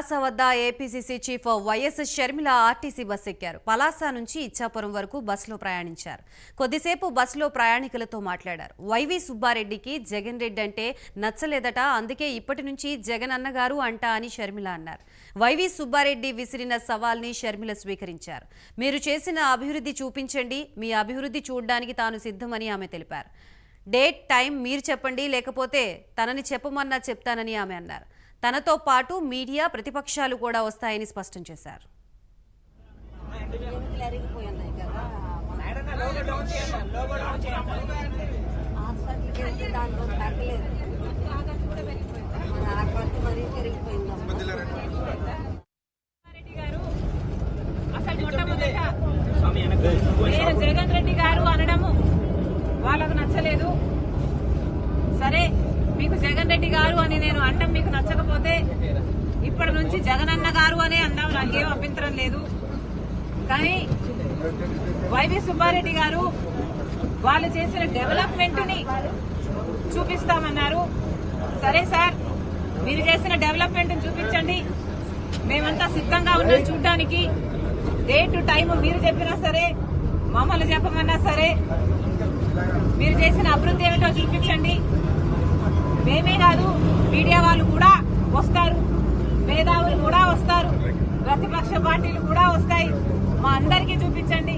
పలాస వద్ద APCC chief YS Sharmila RTC bus ఎక్కారు. పలాస నుంచి ఇచ్చాపురం వరకు బస్సులో ప్రయాణించారు. కొద్దిసేపు బస్సులో ప్రయాణికులతో మాట్లాడారు. వైవి సుబ్బారెడ్డికి జగన్ రెడ్డి అంటే నచ్చలేదట, అందుకే ఇప్పటి నుంచి జగన్ అన్నగారు అంటా అని షర్మిల అన్నారు. వైవి సుబ్బారెడ్డి విసిరిన సవాల్ని షర్మిల స్వీకరించారు. మీరు చేసిన అభివృద్ధి చూపించండి, మీ అభివృద్ధి చూడడానికి తాను సిద్ధమని ఆమె తెలిపారు. డేట్ టైం మీరు చెప్పండి, లేకపోతే తనని చెప్పమన్నా చెప్తానని ఆమె అన్నారు. తనతో పాటు మీడియా ప్రతిపక్షాలు కూడా వస్తాయని స్పష్టం చేశారు. జగన్ రెడ్డి గారు అనడము వాళ్ళకు నచ్చలేదు. సరే, మీకు జగన్ రెడ్డి గారు అని నేను అనడం మీకు నచ్చకపోతే ఇప్పటి నుంచి జగనన్న గారు అనే అందాం, నాకేం అభ్యంతరం లేదు. కానీ వైవి సుబ్బారెడ్డి గారు వాళ్ళు చేసిన డెవలప్మెంట్ ని చూపిస్తామన్నారు. సరే సార్, మీరు చేసిన డెవలప్మెంట్ ని చూపించండి, మేమంతా సిద్ధంగా ఉన్నాం చూడ్డానికి. డేట్ టైం మీరు చెప్పినా సరే, మమ్మల్ని చెప్పమన్నా సరే, మీరు చేసిన అభివృద్ధి ఏమిటో చూపించండి. మేమే కాదు, మీడియా వాళ్ళు కూడా వస్తారు, మేధావులు కూడా వస్తారు, ప్రతిపక్ష పార్టీలు కూడా వస్తాయి. మా అందరికీ చూపించండి.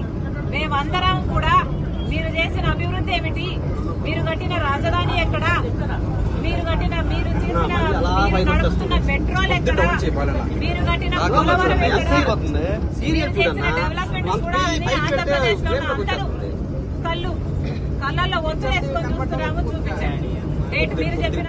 మేమందరం కూడా మీరు చేసిన అభివృద్ధి ఏమిటి, మీరు కట్టిన రాజధాని ఎక్కడ, మీరు నడుపుతున్న పెట్రోల్ ఎక్కడ, మీరు కట్టిన పోలవరం ఎక్కడ, మీరు చేసిన డెవలప్మెంట్ కూడా అని ఆంధ్రప్రదేశ్ లో అందరూ కళ్ళల్లో ఒత్తులు వేసుకొని చూస్తున్నాము. చూపించండి. డేట్ మీరు చెప్పిన